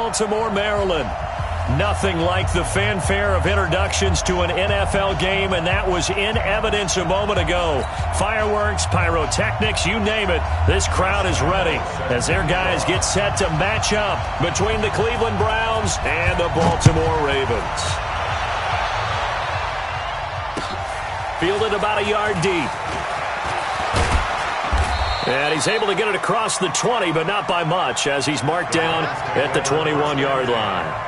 Baltimore, Maryland. Nothing like the fanfare of introductions to an NFL game, and that was in evidence a moment ago. Fireworks, pyrotechnics, you name it. This crowd is ready as their guys get set to match up between the Cleveland Browns and the Baltimore Ravens. Fielded about a yard deep. And he's able to get it across the 20, but not by much, as he's marked down at the 21-yard line.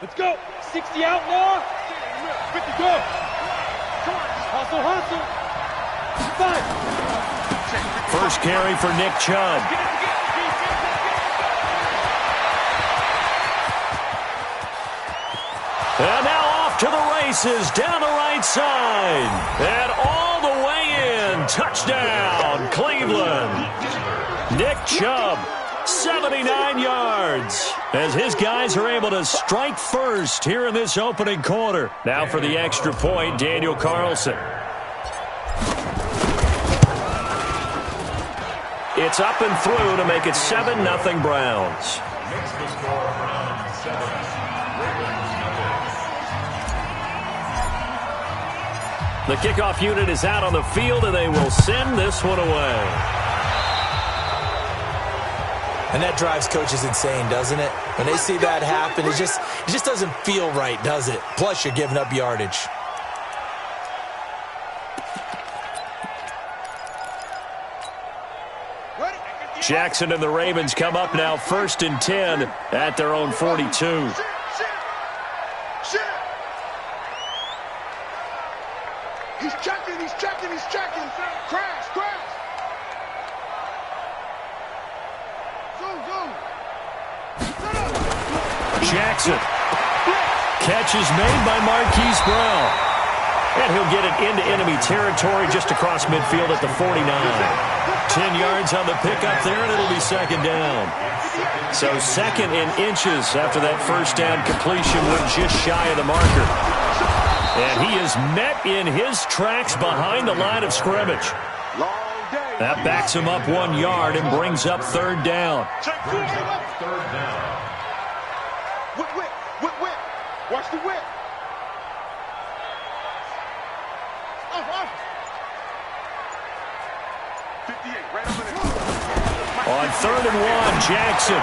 Let's go. 60 out now. 50 go. Come on. Hustle, hustle. 5. First carry for Nick Chubb. And now off to the races down the right side. And all the way in. Touchdown, Cleveland. Nick Chubb. 79 yards as his guys are able to strike first here in this opening quarter. Now for the extra point, Daniel Carlson. It's up and through to make it 7-0 Browns. The kickoff unit is out on the field, and they will send this one away. And that drives coaches insane, doesn't it? When they see that happen, it just doesn't feel right, does it? Plus, you're giving up yardage. Jackson and the Ravens come up now 1st and 10 at their own 42. He's checking, he's checking, he's checking. Crash, crash. Jackson. Catch is made by Marquise Brown. And he'll get it into enemy territory just across midfield at the 49. 10 yards on the pickup there, and it'll be second down. So second in inches after that first down completion, went just shy of the marker. And he is met in his tracks behind the line of scrimmage. That backs him up 1 yard and brings up third down. Third down. Whip, whip, whip, whip. Watch the whip. Off. 58, right over there. On 3rd and 1, Jackson.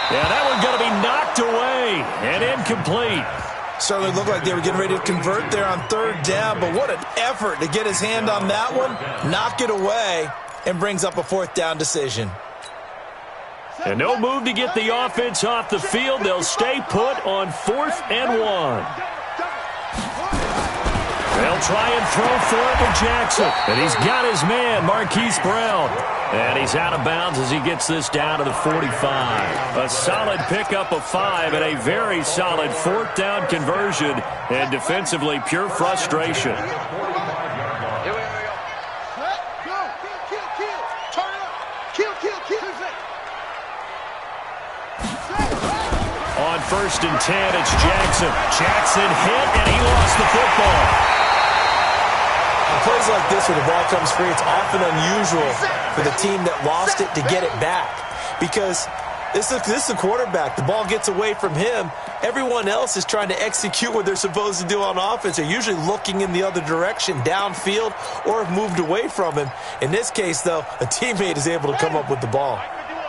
Yeah, that one going to be knocked away and incomplete. Certainly looked like they were getting ready to convert there on 3rd down, but what an effort to get his hand on that one, knock it away, and brings up a 4th down decision. And no move to get the offense off the field. They'll stay put on 4th and 1. They'll try and throw for it with Jackson. And he's got his man, Marquise Brown. And he's out of bounds as he gets this down to the 45. A solid pickup of 5 and a very solid 4th down conversion. And defensively, pure frustration. On 1st and 10, it's Jackson. Jackson hit, and he lost the football. Plays like this where the ball comes free, it's often unusual for the team that lost it to get it back. Because this is the quarterback. The ball gets away from him. Everyone else is trying to execute what they're supposed to do on offense. They're usually looking in the other direction, downfield, or have moved away from him. In this case, though, a teammate is able to come up with the ball.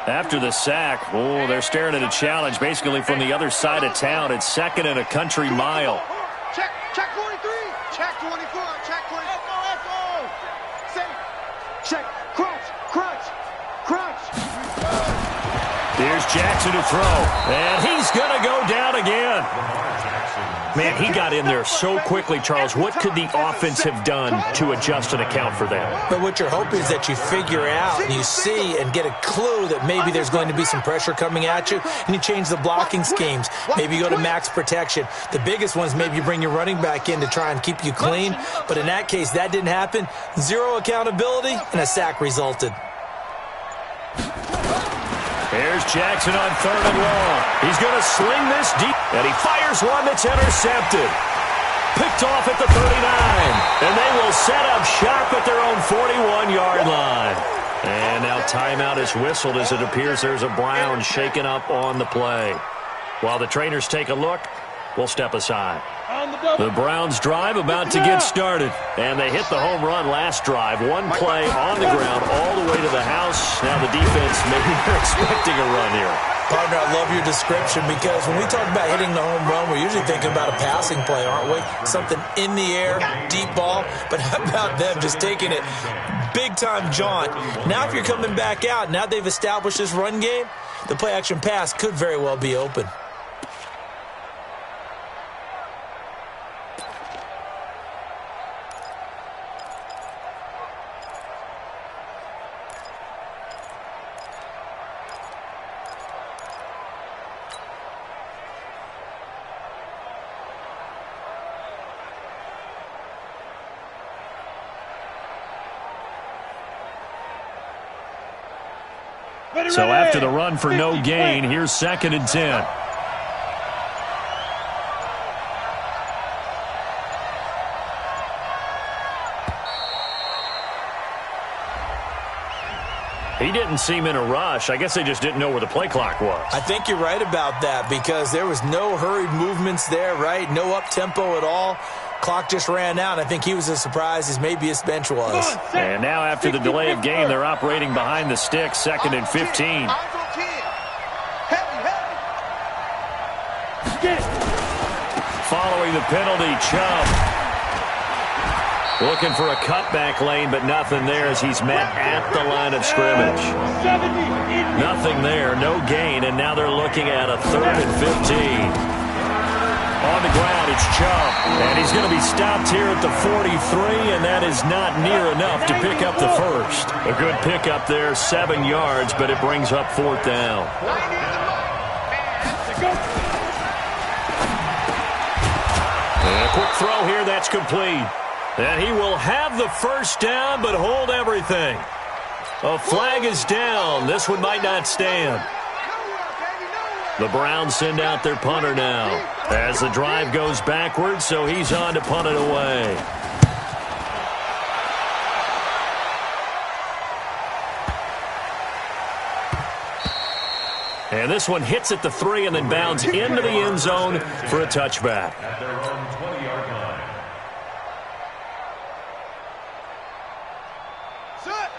After the sack, they're staring at a challenge basically from the other side of town. It's 2nd and a country mile. Check 43. Check 24. Check 24. Check. Crunch. Here's Jackson to throw. And he's going to go down again. Man, he got in there so quickly, Charles. What could the offense have done to adjust and account for that? But what you're hoping is that you figure out and you see and get a clue that maybe there's going to be some pressure coming at you, and you change the blocking schemes. Maybe you go to max protection. The biggest one is maybe you bring your running back in to try and keep you clean. But in that case, that didn't happen. Zero accountability, and a sack resulted. Here's Jackson on 3rd and long. He's going to sling this deep, and he fires one that's intercepted. Picked off at the 39, and they will set up shop at their own 41-yard line. And now timeout is whistled as it appears there's a Brown shaken up on the play. While the trainers take a look, we'll step aside. The Browns drive about to get started, and they hit the home run last drive. One play on the ground all the way to the house. Now the defense, maybe they're expecting a run here. Partner, I love your description because when we talk about hitting the home run, we're usually thinking about a passing play, aren't we? Something in the air, deep ball. But how about them just taking it big-time jaunt? Now if you're coming back out, now they've established this run game, the play-action pass could very well be open. So after the run for no gain, here's 2nd and 10. He didn't seem in a rush. I guess they just didn't know where the play clock was. I think you're right about that because there was no hurried movements there, right? No up-tempo at all. Clock just ran out. I think he was as surprised as maybe his bench was. And now after the delay of game, they're operating behind the sticks, 2nd and 15. Following the penalty, Chubb looking for a cutback lane, but nothing there as he's met at the line of scrimmage. Nothing there, no gain, and now they're looking at a 3rd and 15. On the ground, it's Chubb, and he's going to be stopped here at the 43, and that is not near enough to pick up the first. A good pickup there, 7 yards, but it brings up 4th down. And a quick throw here, that's complete. And he will have the first down, but hold everything. A flag is down. This one might not stand. The Browns send out their punter now as the drive goes backwards, so he's on to punt it away. And this one hits at the 3 and then bounds into the end zone for a touchback.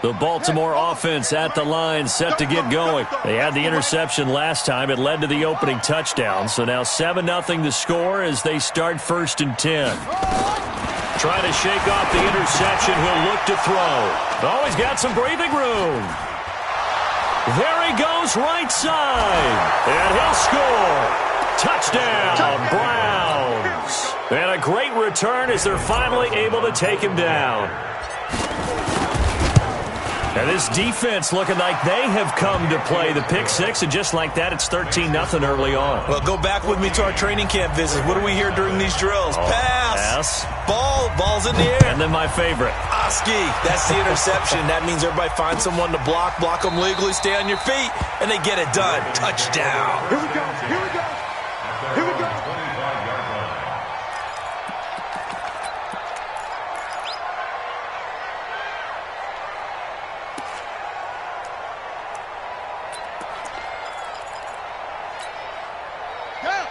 The Baltimore offense at the line, set to get going. They had the interception last time. It led to the opening touchdown. So now 7-0 to score as they start 1st and 10. Trying to shake off the interception. He'll look to throw. Oh, he's got some breathing room. There he goes right side. And he'll score. Touchdown, Browns. And a great return as they're finally able to take him down. And this defense looking like they have come to play the pick six, and just like that, it's 13-0 early on. Well, go back with me to our training camp visit. What do we hear during these drills? Pass. Ball's in the air. And then my favorite. Oski. That's the interception. That means everybody finds someone to block them legally, stay on your feet, and they get it done. Touchdown. Here we go. Here we go.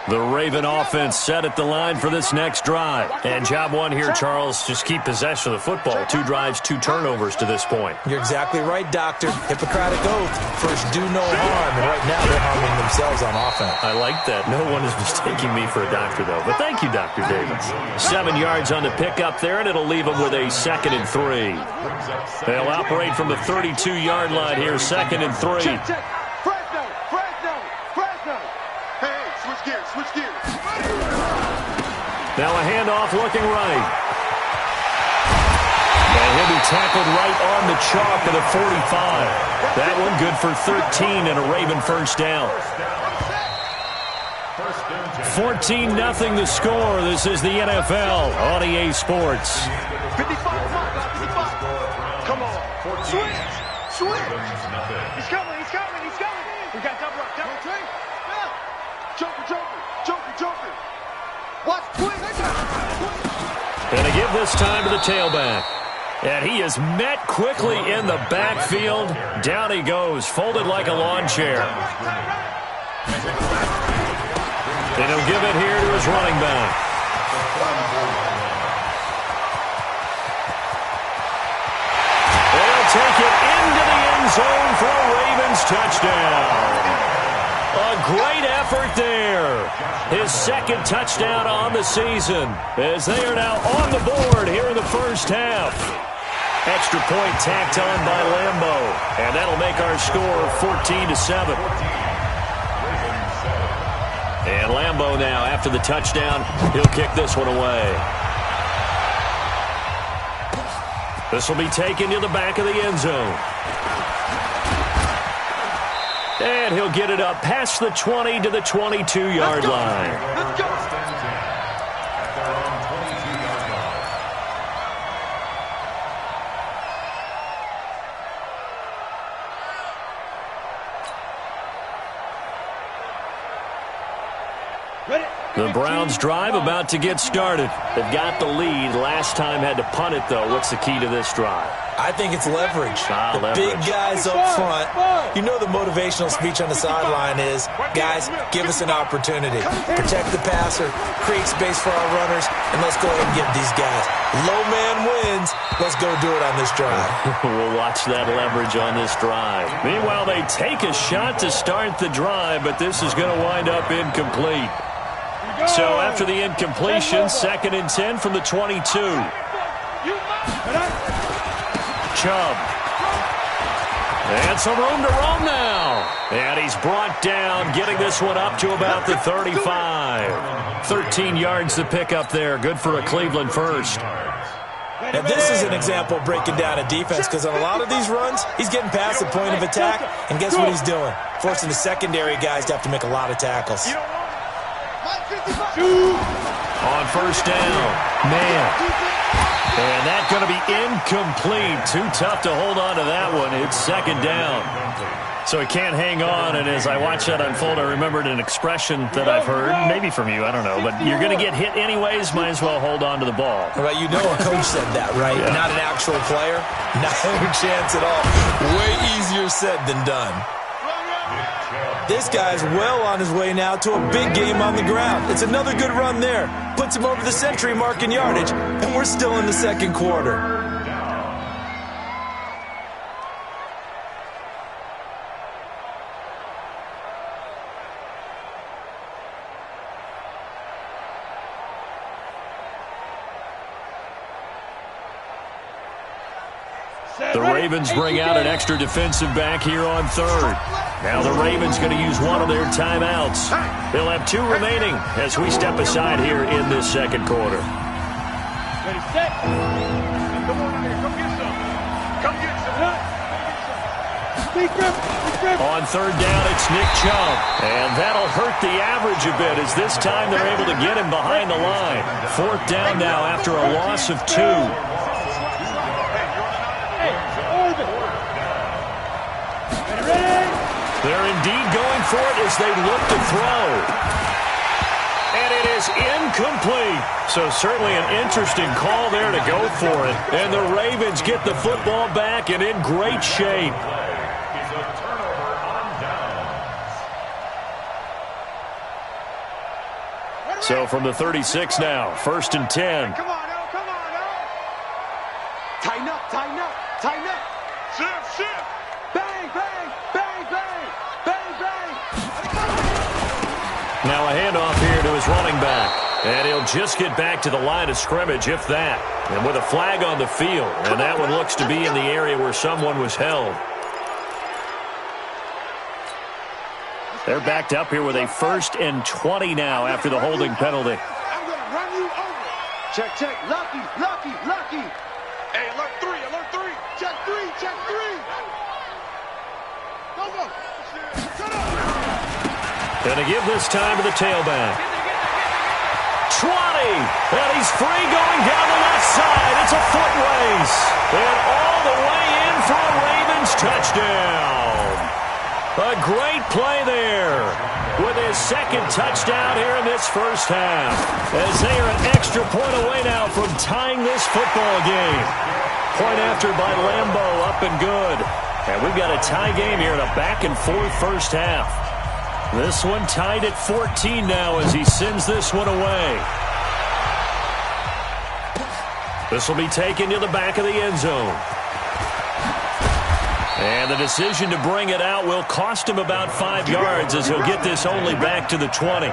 The Raven offense set at the line for this next drive. And job one here, Charles, just keep possession of the football. 2 drives, 2 turnovers to this point. You're exactly right, Doctor. Hippocratic oath. First, do no harm. And right now, they're harming themselves on offense. I like that. No one is mistaking me for a doctor, though. But thank you, Dr. Davis. 7 yards on the pickup there, and it'll leave them with a 2nd and 3. They'll operate from the 32-yard line here, 2nd and 3. Check. Fresno. Hey, switch gears. Now a handoff looking right. And he'll be tackled right on the chalk of the 45. That one good for 13 and a Raven first down. 14-0 the score. This is the NFL on EA Sports. 55. Come on. Switch. He's coming. We got double train. Joker. Watch, twin. And a give this time to the tailback. And he is met quickly in the backfield. Down he goes, folded like a lawn chair. And he'll give it here to his running back. They'll take it into the end zone for a Ravens touchdown. A great effort there. His second touchdown on the season as they are now on the board here in the first half. Extra point tacked on by Lambo, and that'll make our score 14-7. And Lambo now, after the touchdown, he'll kick this one away. This will be taken to the back of the end zone. And he'll get it up past the 20 to the 22-yard line. Let's go. The Browns drive about to get started. They've got the lead. Last time had to punt it, though. What's the key to this drive? I think it's leverage. The leverage. big guys up front. You know the motivational speech on the sideline is, guys, give us an opportunity. Protect the passer, create space for our runners, and let's go ahead and get these guys. Low man wins. Let's go do it on this drive. We'll watch that leverage on this drive. Meanwhile, they take a shot to start the drive, but this is going to wind up incomplete. So after the incompletion, 2nd and 10 from the 22. Chubb. And some room to roam now. And he's brought down, getting this one up to about the 35. 13 yards to pick up there. Good for a Cleveland first. And this is an example of breaking down a defense, because on a lot of these runs, he's getting past the point of attack, and guess what he's doing? Forcing the secondary guys to have to make a lot of tackles. On first down, man. And that's going to be incomplete. Too tough to hold on to that one. It's 2nd down. So he can't hang on, and as I watch that unfold, I remembered an expression that I've heard, maybe from you, I don't know, but you're going to get hit anyways, might as well hold on to the ball. Right, you know a coach said that, right? Yeah. Not an actual player. Not a chance at all. Way easier said than done. This guy's well on his way now to a big game on the ground. It's another good run there. Puts him over the century mark in yardage, and we're still in the 2nd quarter. The Ravens bring out an extra defensive back here on 3rd. Now the Ravens going to use one of their timeouts. They'll have 2 remaining as we step aside here in this 2nd quarter. Ready, set. Come on here. Come get some. Come get some. Big grip. On 3rd down, it's Nick Chubb. And that'll hurt the average a bit as this time they're able to get him behind the line. 4th down now after a loss of 2. They're indeed going for it as they look to throw. And it is incomplete. So certainly an interesting call there to go for it. And the Ravens get the football back and in great shape. So from the 36 now, 1st and 10. Come on, now. Come on, now. Tighten up. Shift. Bang. Now a handoff here to his running back. And he'll just get back to the line of scrimmage, if that. And with a flag on the field. And that one looks to be in the area where someone was held. They're backed up here with a 1st and 20 now after the holding penalty. I'm going to run run you over. Check, check. Lucky, lucky, lucky. Hey, alert 3, alert 3. Check 3, check 3. Go, go. Shut up. Gonna give this time to the tailback. 20, and he's free going down the left side. It's a foot race, and all the way in for a Ravens touchdown. A great play there with his second touchdown here in this first half, as they are an extra point away now from tying this football game. Point after by Lambo, up and good. And we've got a tie game here in a back-and-forth first half. This one tied at 14 now as he sends this one away. This will be taken to the back of the end zone. And the decision to bring it out will cost him about 5 yards as he'll get this only back to the 20.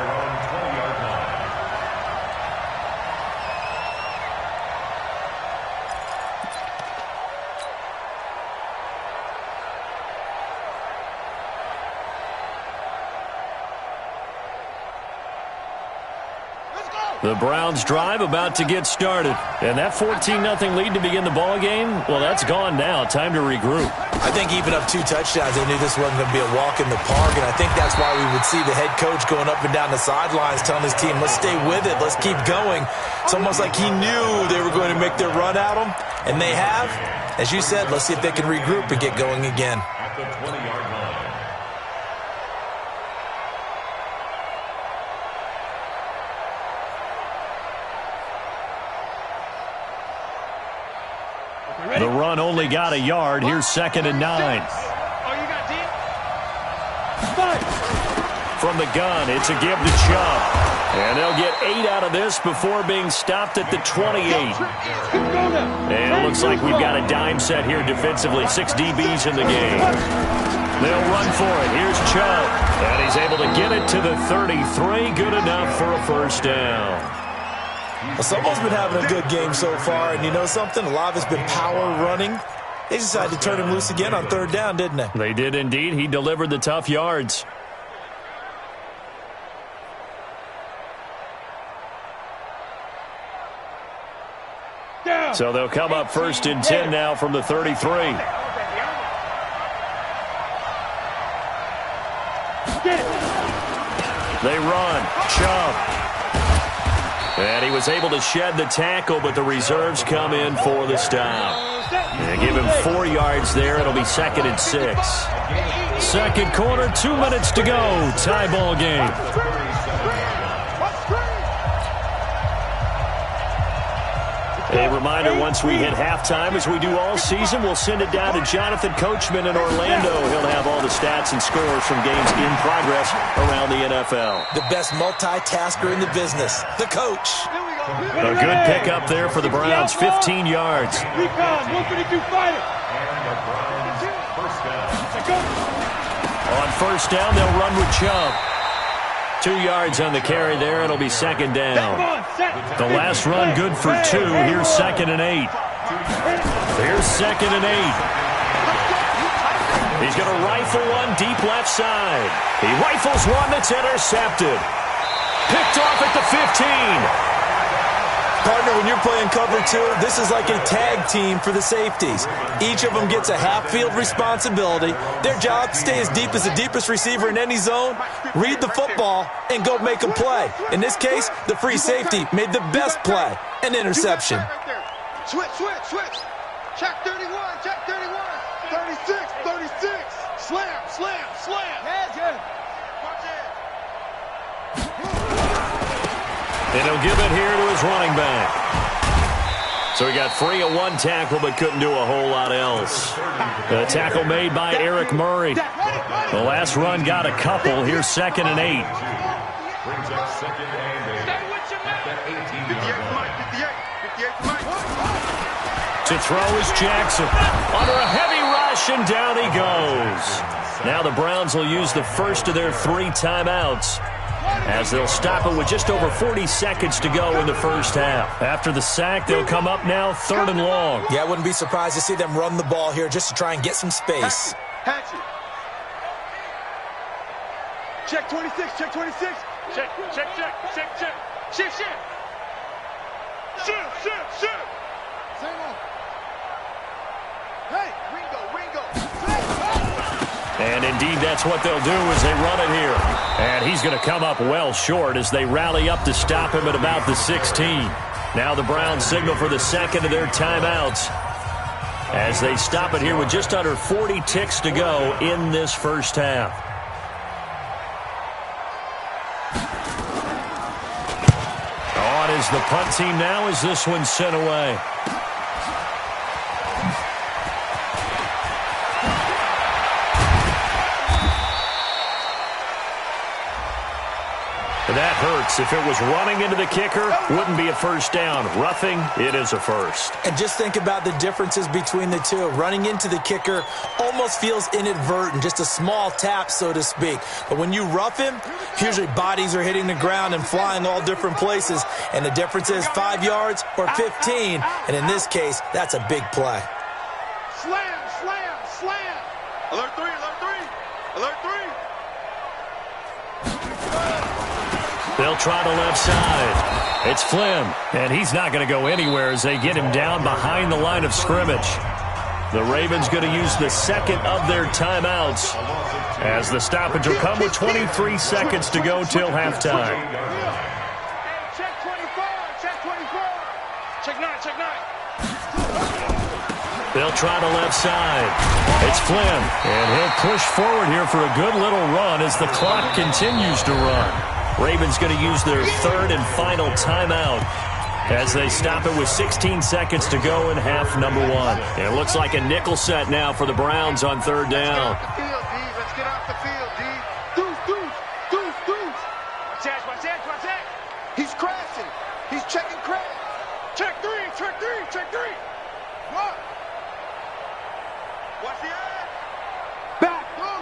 The Browns drive about to get started. And that 14-0 lead to begin the ball game, well, that's gone now. Time to regroup. I think even up 2 touchdowns, they knew this wasn't going to be a walk in the park, and I think that's why we would see the head coach going up and down the sidelines telling his team, let's stay with it, let's keep going. It's almost like he knew they were going to make their run at him, and they have. As you said, let's see if they can regroup and get going again. At the 20-yard line. The run only got a yard. Here's 2nd and 9. Oh, you got deep? From the gun, it's a give to Chubb. And they'll get 8 out of this before being stopped at the 28. And it looks like we've got a dime set here defensively. 6 DBs in the game. They'll run for it. Here's Chubb. And he's able to get it to the 33. Good enough for a first down. Well, someone's been having a good game so far, and you know something? A lot of it's been power running. They decided to turn him loose again on 3rd down, didn't they? They did indeed. He delivered the tough yards. So they'll come up 1st and 10 now from the 33. They run. Chubb. And he was able to shed the tackle, but the reserves come in for the stop. And give him 4 yards there. It'll be 2nd and 6. Second quarter, 2 minutes to go. Tie ball game. A reminder, once we hit halftime, as we do all season, we'll send it down to Jonathan Coachman in Orlando. He'll have all the stats and scores from games in progress around the NFL. The best multitasker in the business, the coach. A good pickup there for the Browns, 15 yards. Recon, 132 fighter. On 1st down, they'll run with Chubb. 2 yards on the carry there. It'll be 2nd down. The last run good for 2. Here's 2nd and 8. Here's 2nd and 8. He's going to rifle one deep left side. He rifles one that's intercepted. Picked off at the 15. Partner, when you're playing cover 2, this is like a tag team for the safeties. Each of them gets a half-field responsibility. Their job, stay as deep as the deepest receiver in any zone, read the football, and go make a play. In this case, the free safety made the best play, an interception. Switch, switch, switch. Check 31, check 31. 36, 36. Slam, slam, slam. And he'll give it here to his running back. So he got free of 1 tackle but couldn't do a whole lot else. The tackle made by Eric Murray. The last run got a couple. Here's 2nd and 8. Brings up 2nd and 8. At the 18. To throw is Jackson. Under a heavy rush, and down he goes. Now the Browns will use the first of their 3 timeouts, as they'll stop it with just over 40 seconds to go in the first half. After the sack, they'll come up now 3rd and long. Yeah, I wouldn't be surprised to see them run the ball here just to try and get some space. Hatchet. Check 26, check 26. Check, check, check, check, check. Shift, shift. Shoot. Hey, Ringo. And indeed, that's what they'll do as they run it here. And he's going to come up well short as they rally up to stop him at about the 16. Now the Browns signal for the second of their timeouts as they stop it here with just under 40 ticks to go in this first half. On is the punt team now as this one's sent away. That hurts. If it was running into the kicker, wouldn't be a first down. Roughing, it is a first. And just think about the differences between the two. Running into the kicker almost feels inadvertent, just a small tap, so to speak. But when you rough him, usually bodies are hitting the ground and flying all different places. And the difference is 5 yards or 15. And in this case, that's a big play. Slam. Alert 3. They'll try the left side. It's Flynn, and he's not going to go anywhere as they get him down behind the line of scrimmage. The Ravens going to use the second of their timeouts as the stoppage will come with 23 seconds to go till halftime. Check 24. Check 9. They'll try the left side. It's Flynn, and he'll push forward here for a good little run as the clock continues to run. Ravens going to use their third and final timeout as they stop it with 16 seconds to go in half number one. And it looks like a nickel set now for the Browns on third down. Let's get off the field, D. Deuce. Watch that. He's crashing. He's checking crash. Check three. What? Watch the eye. Back. Go.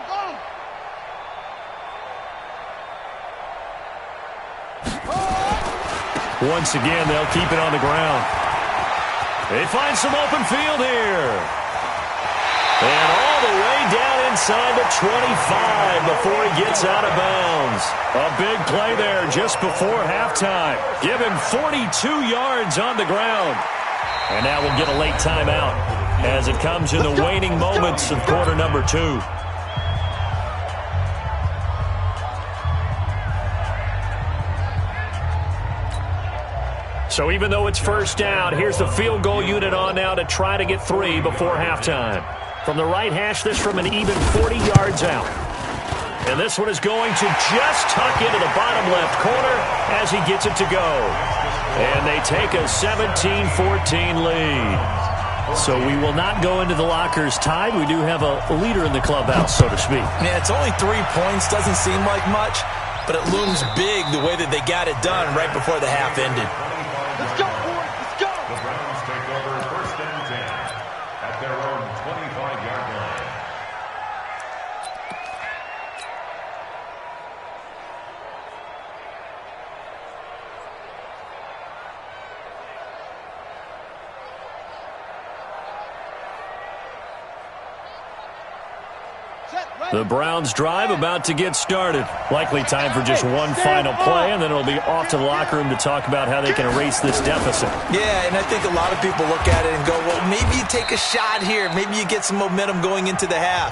Once again, they'll keep it on the ground. They find some open field here. And all the way down inside the 25 before he gets out of bounds. A big play there just before halftime. Give him 42 yards on the ground. And now we'll get a late timeout as it comes in the waning moments of quarter number 2. So even though it's first down, here's the field goal unit on now to try to get 3 before halftime. From the right hash, this from an even 40 yards out. And this one is going to just tuck into the bottom left corner as he gets it to go. And they take a 17-14 lead. So we will not go into the lockers tied. We do have a leader in the clubhouse, so to speak. Yeah, it's only 3 points. Doesn't seem like much, but it looms big the way that they got it done right before the half ended. Let's go, boys. Let's go. The Browns take over first and 10 at their own 25-yard line. The Browns drive about to get started. Likely time for just one final play, and then it'll be off to the locker room to talk about how they can erase this deficit. Yeah, and I think a lot of people look at it and go, well, maybe you take a shot here. Maybe you get some momentum going into the half.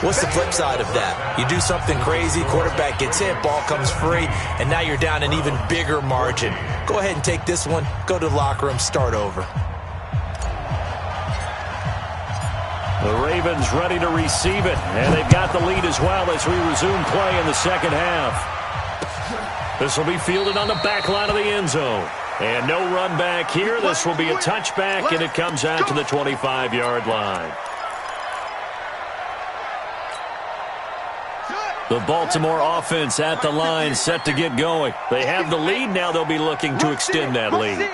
What's the flip side of that? You do something crazy, quarterback gets hit, ball comes free, and now you're down an even bigger margin. Go ahead and take this one, go to the locker room, start over. The Ravens ready to receive it, and they've got the lead as well as we resume play in the second half. This will be fielded on the back line of the end zone. And no run back here. This will be a touchback, and it comes out to the 25-yard line. The Baltimore offense at the line set to get going. They have the lead. Now they'll be looking to extend that lead.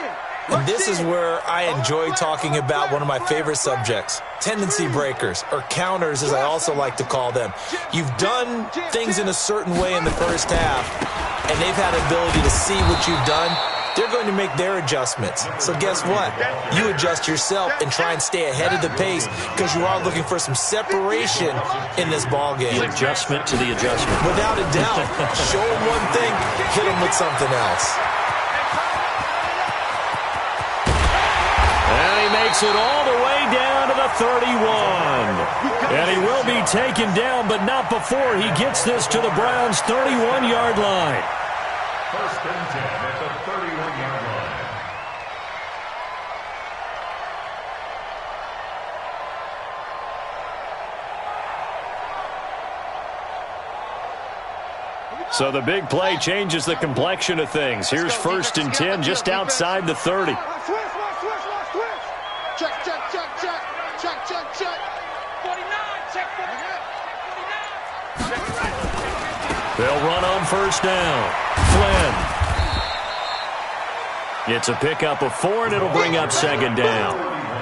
And this is where I enjoy talking about one of my favorite subjects, tendency breakers, or counters as I also like to call them. You've done things in a certain way in the first half, and they've had the ability to see what you've done. They're going to make their adjustments. So guess what? You adjust yourself and try and stay ahead of the pace because you are looking for some separation in this ballgame. The adjustment to the adjustment. Without a doubt. Show them one thing, hit them with something else. Takes it all the way down to the 31. And he will be taken down, but not before he gets this to the Browns' 31-yard line. First and 10 at the 31-yard line. So the big play changes the complexion of things. Here's first and 10 just outside the 30. Check, check, check, check. Check, check, check. 49, check 49. They'll run on first down. Flynn. It's a pickup of 4, and it'll bring up second down.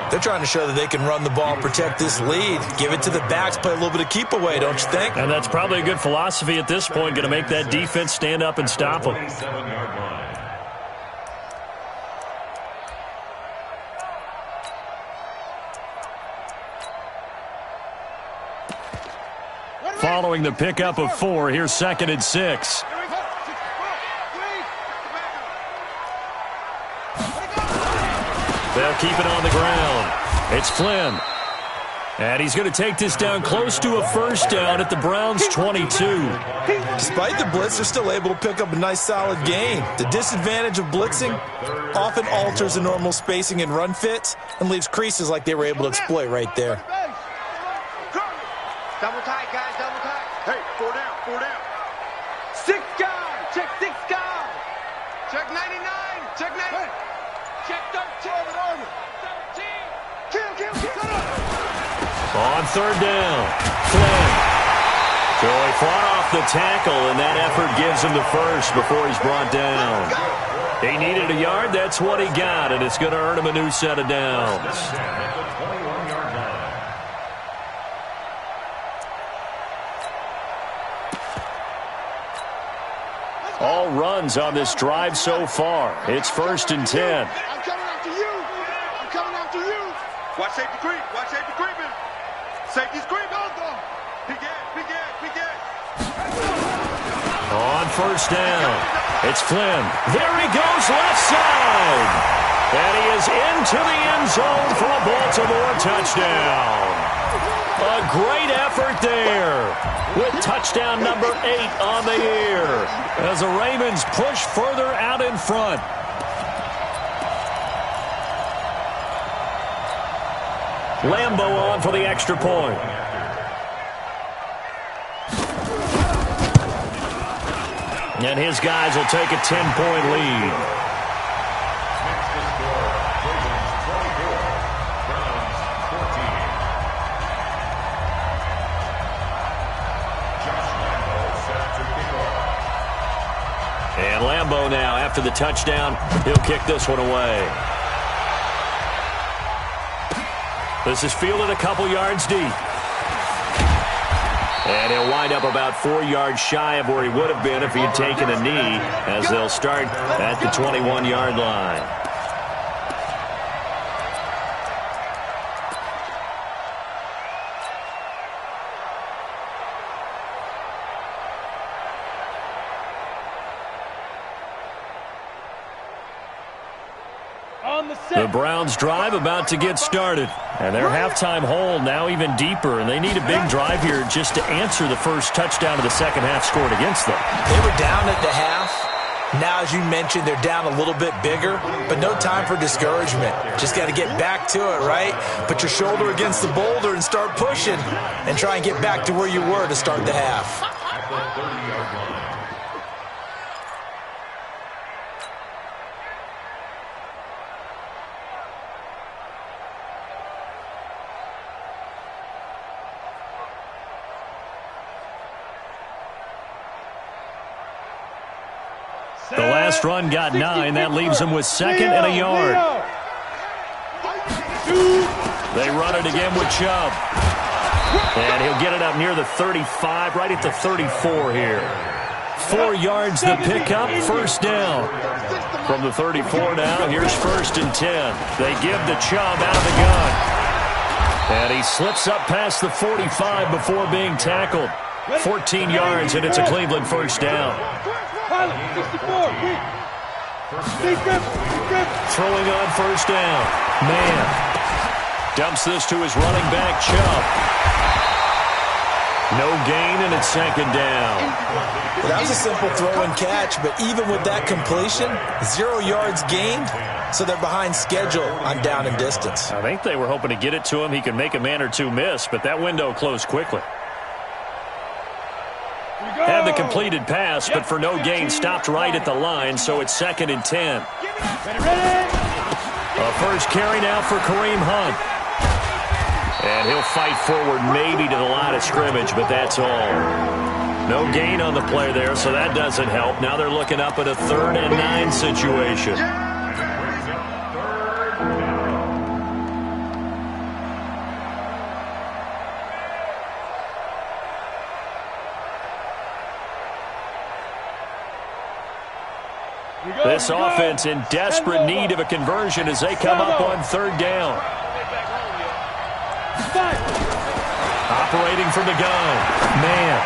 They're trying to show that they can run the ball and protect this lead. Give it to the backs, play a little bit of keep away, don't you think? And that's probably a good philosophy at this point, going to make that defense stand up and stop them. 27-yard line. Following the pickup of 4, here's second and 6. They'll keep it on the ground. It's Flynn. And he's going to take this down close to a first down at the Browns' 22. Despite the blitz, they're still able to pick up a nice, solid gain. The disadvantage of blitzing often alters the normal spacing and run fits and leaves creases like they were able to exploit right there. Double tight, guys, double tight. Hey, 4 down, 4 down. 6 guys, check 6 guys. Check 99, check 90. Check 13. 13. Kill. On third down, Flynn. So he fought off the tackle, and that effort gives him the first before he's brought down. He needed a yard. That's what he got, and it's going to earn him a new set of downs. At the 21-yard line. All runs on this drive so far. It's first and 10. I'm coming after you. I'm coming after you. Watch safety creep. Watch safety creeping. Safety's creeping. Big gas. On first down, it's Flynn. There he goes, left side. And he is into the end zone for a Baltimore touchdown. A great effort there with touchdown number 8 on the year as the Ravens push further out in front. Lambo on for the extra point. And his guys will take a 10-point lead. Next to score, Ravens 24, Browns 14. Josh Lambo set to kick off. And Lambo now, after the touchdown, he'll kick this one away. This is fielded a couple yards deep. And he'll wind up about 4 yards shy of where he would have been if he had taken a knee, as they'll start at the 21-yard line. The Browns drive about to get started. And their halftime hole now even deeper, and they need a big drive here just to answer the first touchdown of the second half scored against them. They were down at the half. Now, as you mentioned, they're down a little bit bigger, but no time for discouragement. Just got to get back to it, right? Put your shoulder against the boulder and start pushing and try and get back to where you were to start the half. At the 30-yard line. The last run got 9. That leaves him with second and a yard. They run it again with Chubb. And he'll get it up near the 35, right at the 34 here. 4 yards the pickup, first down. From the 34 now, here's first and 10. They give the Chubb out of the gun. And he slips up past the 45 before being tackled. 14 yards, and it's a Cleveland first down. Throwing on first down. Man. Dumps this to his running back, Chubb. No gain, and it's second down. That was a simple throw and catch, but even with that completion, 0 yards gained, so they're behind schedule on down and distance. I think they were hoping to get it to him. He could make a man or two miss, but that window closed quickly. Had the completed pass, but for no gain, stopped right at the line, so it's 2nd and 10. A first carry now for Kareem Hunt. And he'll fight forward maybe to the line of scrimmage, but that's all. No gain on the play there, so that doesn't help. Now they're looking up at a 3rd and 9 situation. This offense in desperate need of a conversion as they come up on 3rd down. Operating from the gun. Man.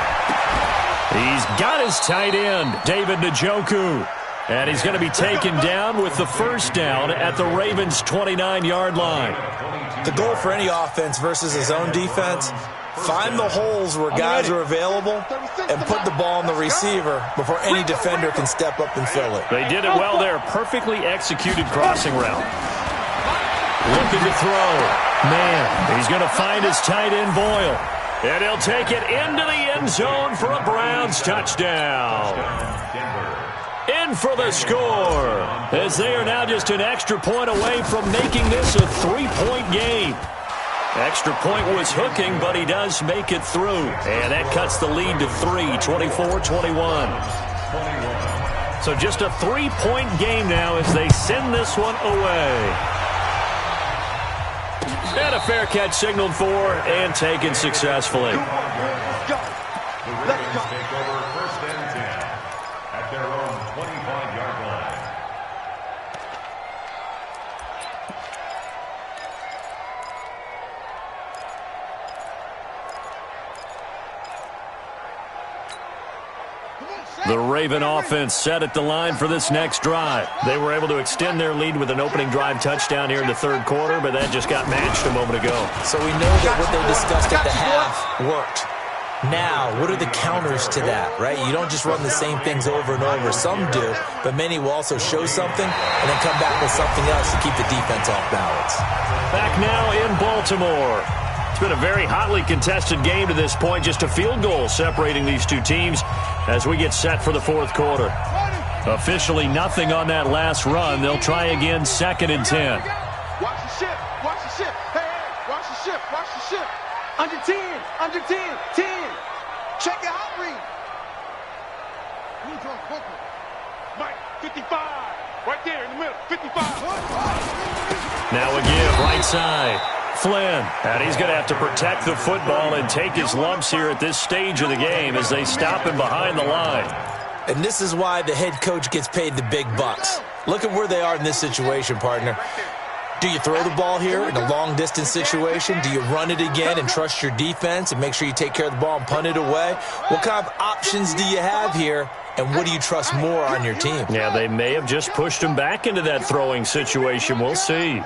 He's got his tight end, David Njoku. And he's going to be taken down with the first down at the Ravens' 29-yard line. The goal for any offense versus his own defense, find the holes where guys are available and put the ball on the receiver before any defender can step up and fill it. They did it well there. Perfectly executed crossing route. Looking to throw. Man, he's going to find his tight end, Boyle. And he'll take it into the end zone for a Browns touchdown. In for the score, as they are now just an extra point away from making this a 3-point game. Extra point was hooking, but he does make it through. And that cuts the lead to 3, 24-21. So just a 3-point game now as they send this one away. And a fair catch signaled for and taken successfully. The Ravens take over 1st and 10 at their own 25-yard line. The Raven offense set at the line for this next drive. They were able to extend their lead with an opening drive touchdown here in the 3rd quarter, but that just got matched a moment ago. So we know that what they discussed at the half worked. Now, what are the counters to that, right? You don't just run the same things over and over. Some do, but many will also show something and then come back with something else to keep the defense off balance. Back now in Baltimore. It's been a very hotly contested game to this point. Just a field goal separating these two teams as we get set for the 4th quarter. Officially nothing on that last run. They'll try again 2nd and 10. Watch the ship. Watch the ship. Hey, watch the ship. Watch the ship. Under 10. Under 10. 10. Check your hot read. Mike, 55. Right there in the middle. 55. Now a give, right side. Flynn, and he's going to have to protect the football and take his lumps here at this stage of the game as they stop him behind the line. And this is why the head coach gets paid the big bucks. Look at where they are in this situation, partner. Do you throw the ball here in a long-distance situation? Do you run it again and trust your defense and make sure you take care of the ball and punt it away? What kind of options do you have here, and what do you trust more on your team? Yeah, they may have just pushed him back into that throwing situation. We'll see.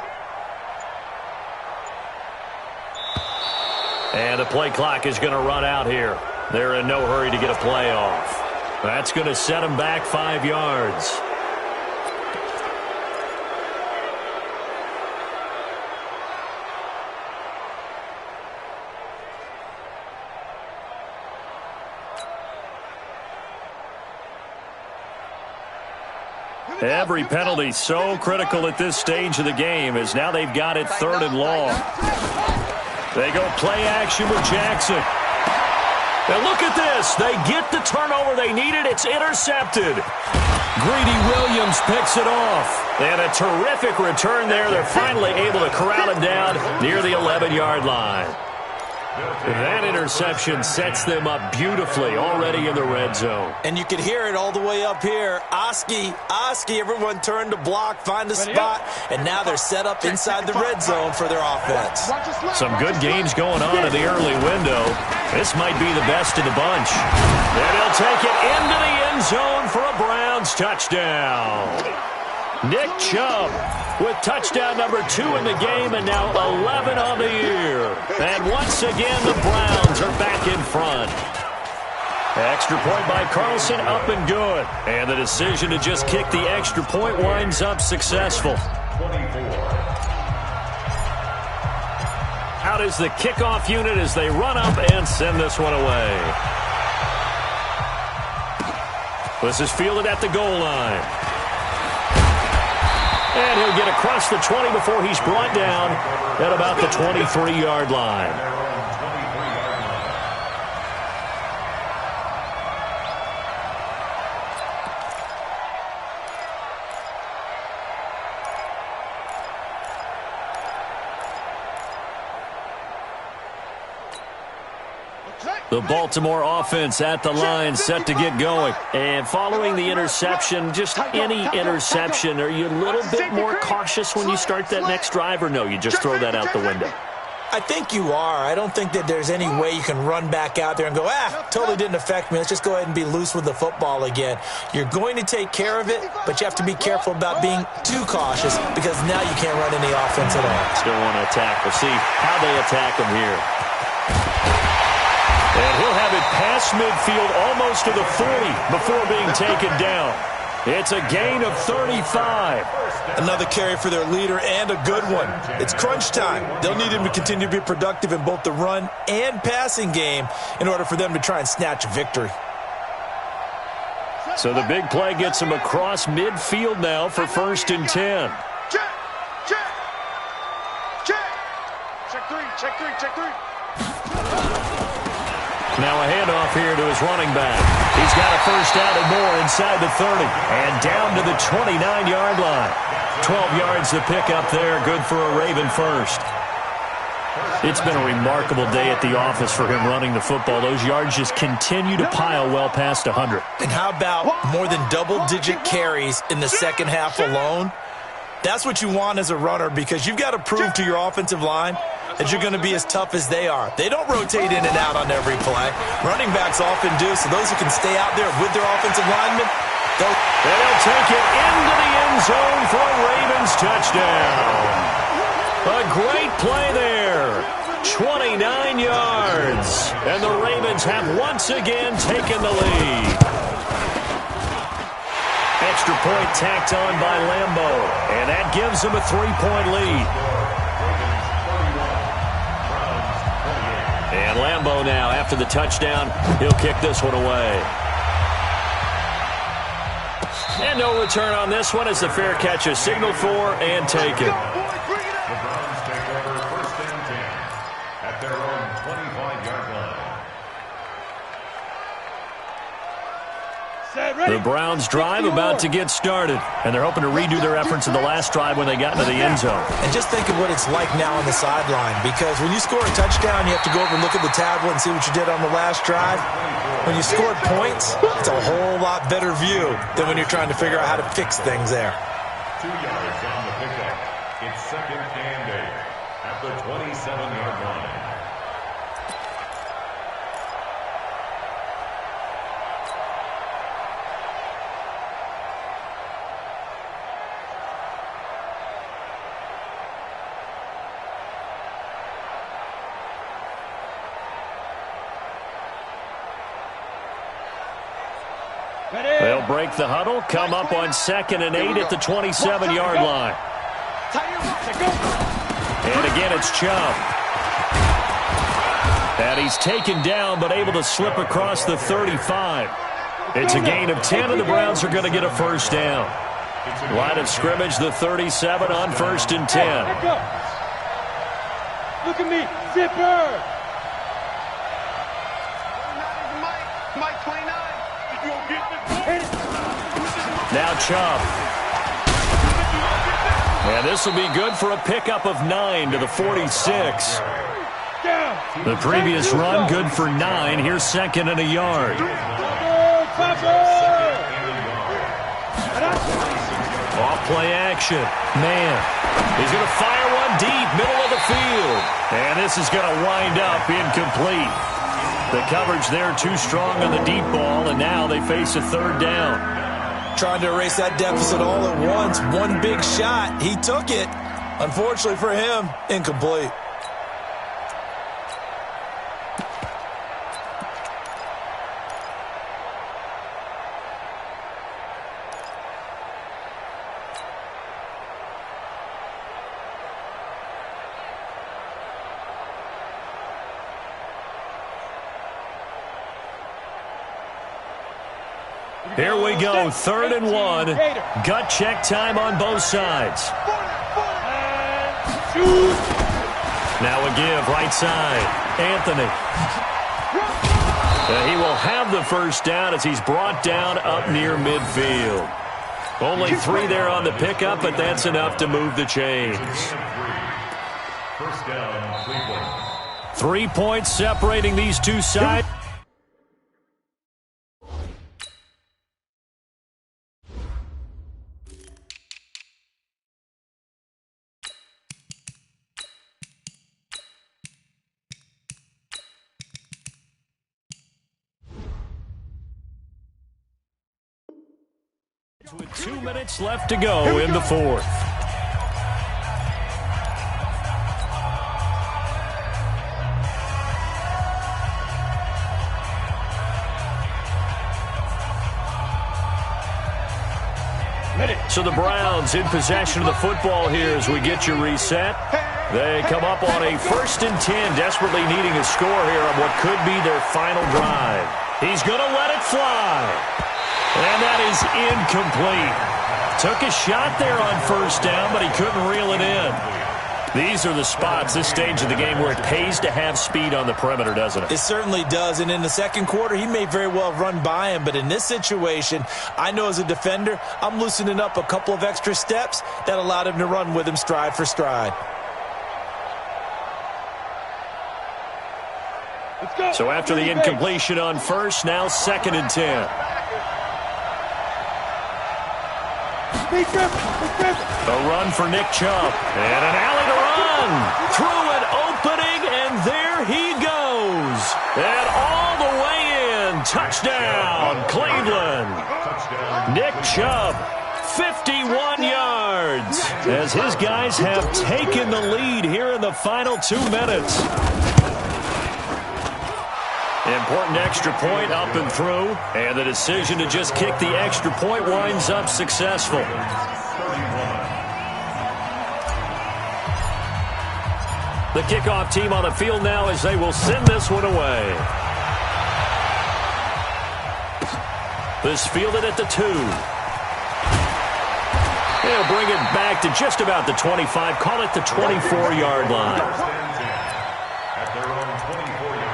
And the play clock is going to run out here. They're in no hurry to get a play off. That's going to set them back 5 yards. Every penalty so critical at this stage of the game as now they've got it 3rd and long. They go play action with Jackson. Now look at this. They get the turnover they needed. It's intercepted. Greedy Williams picks it off. And a terrific return there. They're finally able to corral him down near the 11-yard line. That interception sets them up beautifully already in the red zone. And you can hear it all the way up here. Oski, everyone turned to block, find a spot, and now they're set up inside the red zone for their offense. Some good games going on in the early window. This might be the best of the bunch. And he'll take it into the end zone for a Browns touchdown. Nick Chubb with touchdown number 2 in the game and now 11 on the year. And once again, the Browns are back in front. Extra point by Carlson, up and good. And the decision to just kick the extra point winds up successful. 24. Out is the kickoff unit as they run up and send this one away. This is fielded at the goal line. And he'll get across the 20 before he's brought down at about the 23-yard line. The Baltimore offense at the line, set to get going. And following the interception, just any interception, are you a little bit more cautious when you start that next drive, or no, you just throw that out the window? I think you are. I don't think that there's any way you can run back out there and go, totally didn't affect me. Let's just go ahead and be loose with the football again. You're going to take care of it, but you have to be careful about being too cautious because now you can't run any offense at all. Still want to attack. We'll see how they attack them here. And he'll have it past midfield almost to the 40 before being taken down. It's a gain of 35. Another carry for their leader and a good one. It's crunch time. They'll need him to continue to be productive in both the run and passing game in order for them to try and snatch victory. So the big play gets him across midfield now for 1st and 10. Check. Check three. Now a handoff here to his running back. He's got a first down and more inside the 30. And down to the 29-yard line. 12 yards to pick up there. Good for a Raven first. It's been a remarkable day at the office for him running the football. Those yards just continue to pile well past 100. And how about more than double-digit carries in the second half alone? That's what you want as a runner because you've got to prove to your offensive line that you're going to be as tough as they are. They don't rotate in and out on every play. Running backs often do, so those who can stay out there with their offensive linemen, they'll take it into the end zone for a Ravens touchdown. A great play there. 29 yards. And the Ravens have once again taken the lead. Extra point tacked on by Lambo. And that gives them a 3-point lead. And Lambo now, after the touchdown, he'll kick this one away. And no return on this one as the fair catch is signaled for and taken. The Browns take over 1st and 10 at their own 25-yard line. The Browns drive about to get started, and they're hoping to redo their efforts in the last drive when they got into the end zone. And just think of what it's like now on the sideline, because when you score a touchdown, you have to go over and look at the tablet and see what you did on the last drive. When you scored points, it's a whole lot better view than when you're trying to figure out how to fix things there. 2 yards on the pickup. It's 2nd and 8 at the 27-yard line. They'll break the huddle, come up on 2nd and 8 at the 27-yard line. And again, it's Chubb. And he's taken down, but able to slip across the 35. It's a gain of 10, and the Browns are going to get a first down. Line of scrimmage, the 37 on 1st and 10. Look at me, zipper. Mike 29. Now Chubb. And this will be good for a pickup of 9 to the 46. The previous run, good for 9. Here's 2nd and a yard. Off play action. Man, he's going to fire one deep, middle of the field. And this is going to wind up incomplete. The coverage there too strong on the deep ball, and now they face a 3rd down. trying to erase that deficit all at once. One big shot. He took it. Unfortunately for him, incomplete. Here we go, 3rd and 1. Gut check time on both sides. Now a give, right side. Anthony. He will have the first down as he's brought down up near midfield. Only 3 there on the pickup, but that's enough to move the chains. First down, Cleveland. 3 points separating these two sides. With 2 minutes left to go in the 4th. So the Browns in possession of the football here as we get you reset. They come up on a 1st and 10, desperately needing a score here on what could be their final drive. He's going to let it fly. And that is incomplete. Took a shot there on 1st down, but he couldn't reel it in. These are the spots, this stage of the game, where it pays to have speed on the perimeter, doesn't it? It certainly does. And in the second quarter, he may very well run by him. But in this situation, I know as a defender, I'm loosening up a couple of extra steps that allowed him to run with him stride for stride. So after the incompletion on 1st, now 2nd and 10. A run for Nick Chubb. And an alley to run. Through an opening, and there he goes. And all the way in. Touchdown, Cleveland. Nick Chubb, 51 yards. As his guys have taken the lead here in the final 2 minutes. Important extra point up and through, and the decision to just kick the extra point winds up successful. The kickoff team on the field now as they will send this one away. This fielded at the 2. They'll bring it back to just about the 25, call it the 24-yard line. At their own 24-yard line.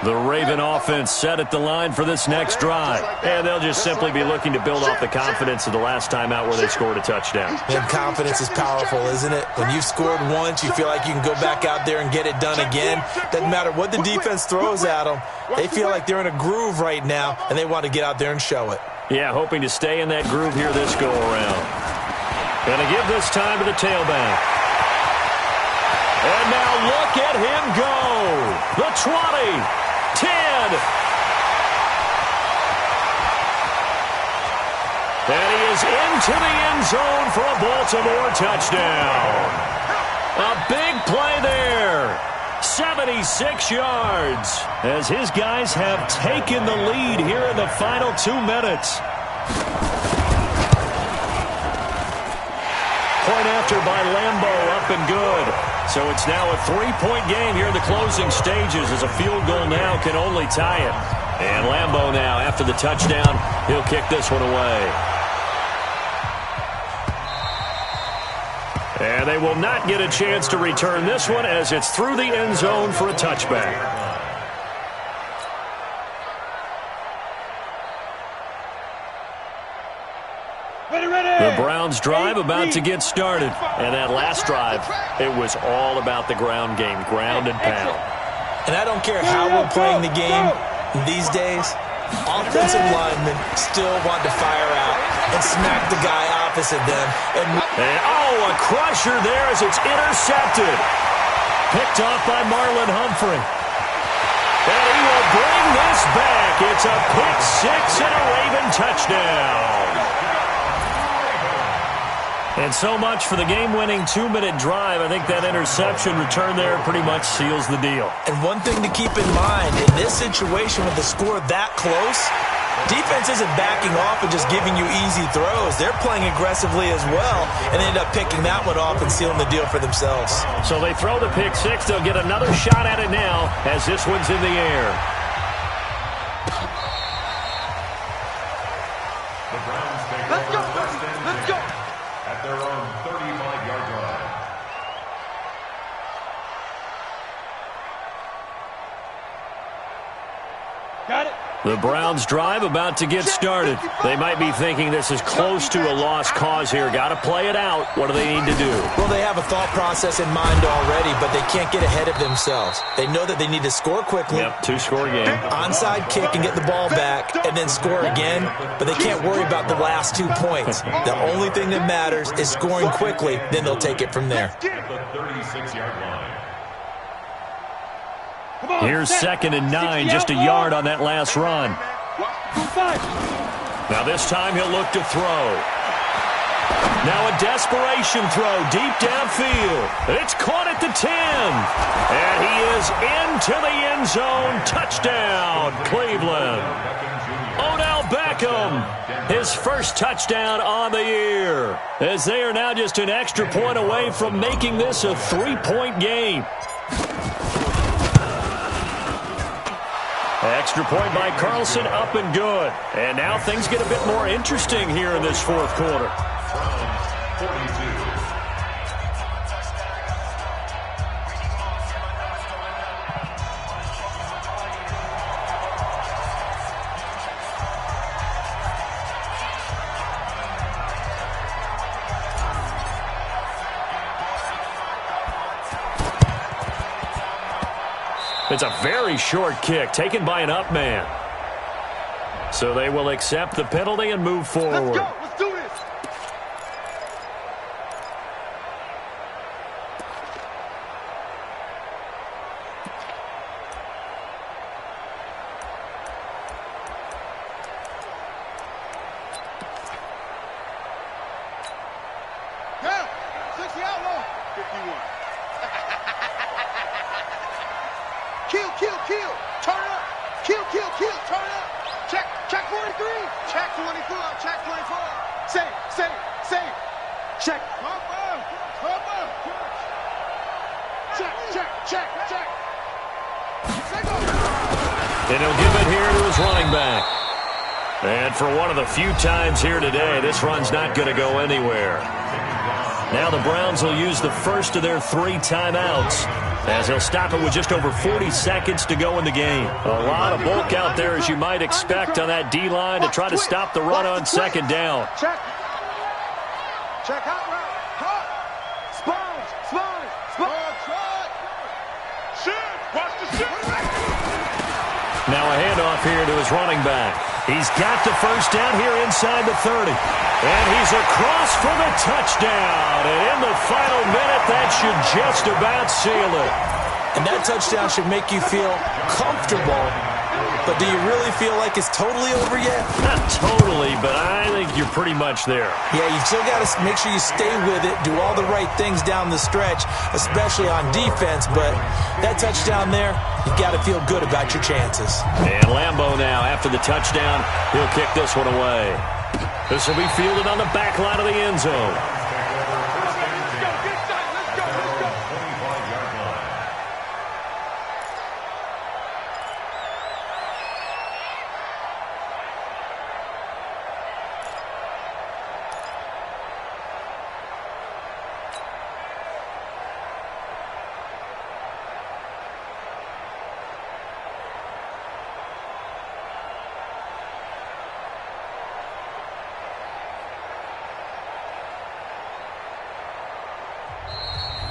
The Raven offense set at the line for this next drive. And they'll just simply be looking to build off the confidence of the last time out where they scored a touchdown. And confidence is powerful, isn't it? When you've scored once, you feel like you can go back out there and get it done again. Doesn't matter what the defense throws at them. They feel like they're in a groove right now, and they want to get out there and show it. Yeah, hoping to stay in that groove here this go-around. Going to give this time to the tailback. And now look at him go. The 20. 10. And he is into the end zone for a Baltimore touchdown. A big play there. 76 yards as his guys have taken the lead here in the final 2 minutes. Point after by Lambo, up and good. So it's now a 3-point game here in the closing stages as a field goal now can only tie it. And Lambo now, after the touchdown, he'll kick this one away. And they will not get a chance to return this one as it's through the end zone for a touchback. The Browns drive about to get started. And that last drive, it was all about the ground game, ground and pound. And I don't care how we're playing the game these days, Offensive linemen still want to fire out and smack the guy opposite them. And a crusher there as it's intercepted. Picked off by Marlon Humphrey. And he will bring this back. It's a pick six and a Raven touchdown. And so much for the game-winning 2-minute drive. I think that interception return there pretty much seals the deal. And one thing to keep in mind, in this situation with the score that close, defense isn't backing off and just giving you easy throws. They're playing aggressively as well, and they end up picking that one off and sealing the deal for themselves. So they throw the pick six. They'll get another shot at it now as this one's in the air. The Browns take Let's go, over first and let's 10 go. at their own 35-yard line. Got it. The Browns drive about to get started. They might be thinking this is close to a lost cause here. Got to play it out. What do they need to do? Well, they have a thought process in mind already, but they can't get ahead of themselves. They know that they need to score quickly. Yep, two-score game. Onside kick and get the ball back and then score again, but they can't worry about the last 2 points. The only thing that matters is scoring quickly, then they'll take it from there. At the 36-yard line. Here's 2nd and 9, just a yard on that last run. Now this time he'll look to throw. Now a desperation throw deep downfield. It's caught at the 10. And he is into the end zone. Touchdown, Cleveland. Odell Beckham, his first touchdown on the year. As they are now just an extra point away from making this a 3-point game. Extra point by Carlson, up and good. And now things get a bit more interesting here in this fourth quarter. Browns 42. It's a very short kick taken by an up man. So they will accept the penalty and move forward. Let's go. Let's do this. Yeah. 60 outlaw. 51. Kill, kill, kill. Turn up. Kill, kill, kill. Turn up. Check 43. Check 24. Check 24. Save, save, save. Check. Come on. Check, check, check, check. And he'll give it here to his running back. And for one of the few times here today, this run's not going to go anywhere. Now the Browns will use the first of their 3 timeouts, as he'll stop it with just over 40 seconds to go in the game. A lot of bulk out there, as you might expect, on that D-line to try to stop the run on 2nd down. Check. Check out route. Hot. Sponge. Sponge. Sponge. Shit. Watch the shit. Now a handoff here to his running back. He's got the first down here inside the 30. And he's across for the touchdown. And in the final minute, that should just about seal it. And that touchdown should make you feel comfortable. But do you really feel like it's totally over yet? Not totally, but I think you're pretty much there. Yeah, you still got to make sure you stay with it, do all the right things down the stretch, especially on defense. But that touchdown there, you've got to feel good about your chances. And Lambeau now, after the touchdown, he'll kick this one away. This will be fielded on the back line of the end zone.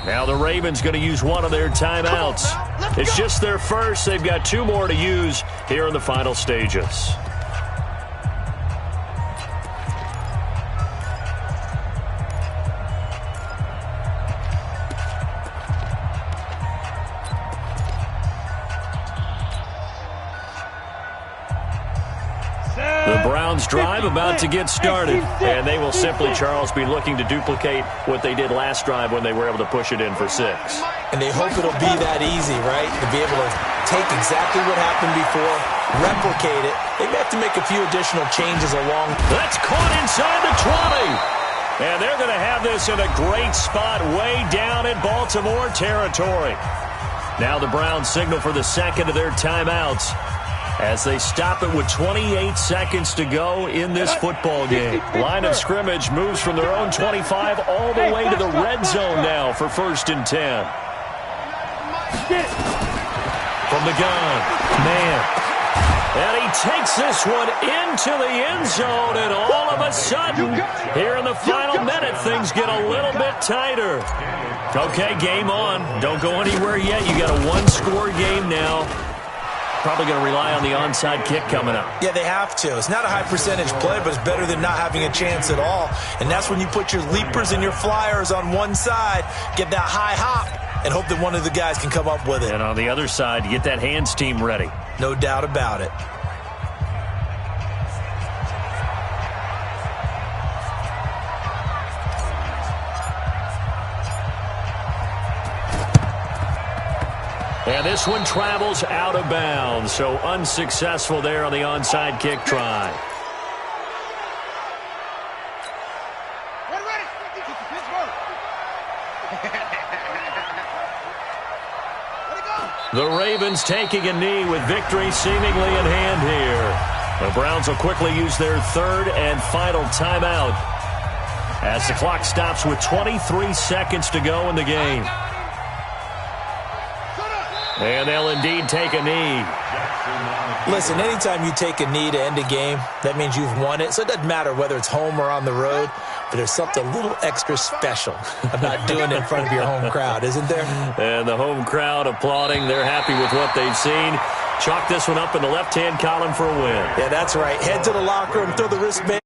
Now the Ravens going to use one of their timeouts. It's just their first. They've got 2 more to use here in the final stages. Browns drive about to get started. And they will simply, Charles, be looking to duplicate what they did last drive when they were able to push it in for 6. And they hope it'll be that easy, right? To be able to take exactly what happened before, replicate it. They may have to make a few additional changes along. That's caught inside the 20. And they're going to have this in a great spot way down in Baltimore territory. Now the Browns signal for the second of their timeouts as they stop it with 28 seconds to go in this football game. Line of scrimmage moves from their own 25 all the way to the red zone now for 1st and 10. From the gun, man. And he takes this one into the end zone, and all of a sudden, here in the final minute, things get a little bit tighter. Okay, game on. Don't go anywhere yet. You got a one-score game now. Probably going to rely on the onside kick coming up. Yeah, they have to. It's not a high-percentage play, but it's better than not having a chance at all. And that's when you put your leapers and your flyers on one side, get that high hop, and hope that one of the guys can come up with it. And on the other side, you get that hands team ready. No doubt about it. And this one travels out of bounds, so unsuccessful there on the onside kick try. The Ravens taking a knee with victory seemingly in hand here. The Browns will quickly use their third and final timeout as the clock stops with 23 seconds to go in the game. And they'll indeed take a knee. Listen, anytime you take a knee to end a game, that means you've won it. So it doesn't matter whether it's home or on the road, but there's something a little extra special about doing it in front of your home crowd, isn't there? And the home crowd applauding. They're happy with what they've seen. Chalk this one up in the left-hand column for a win. Yeah, that's right. Head to the locker room, throw the wristband.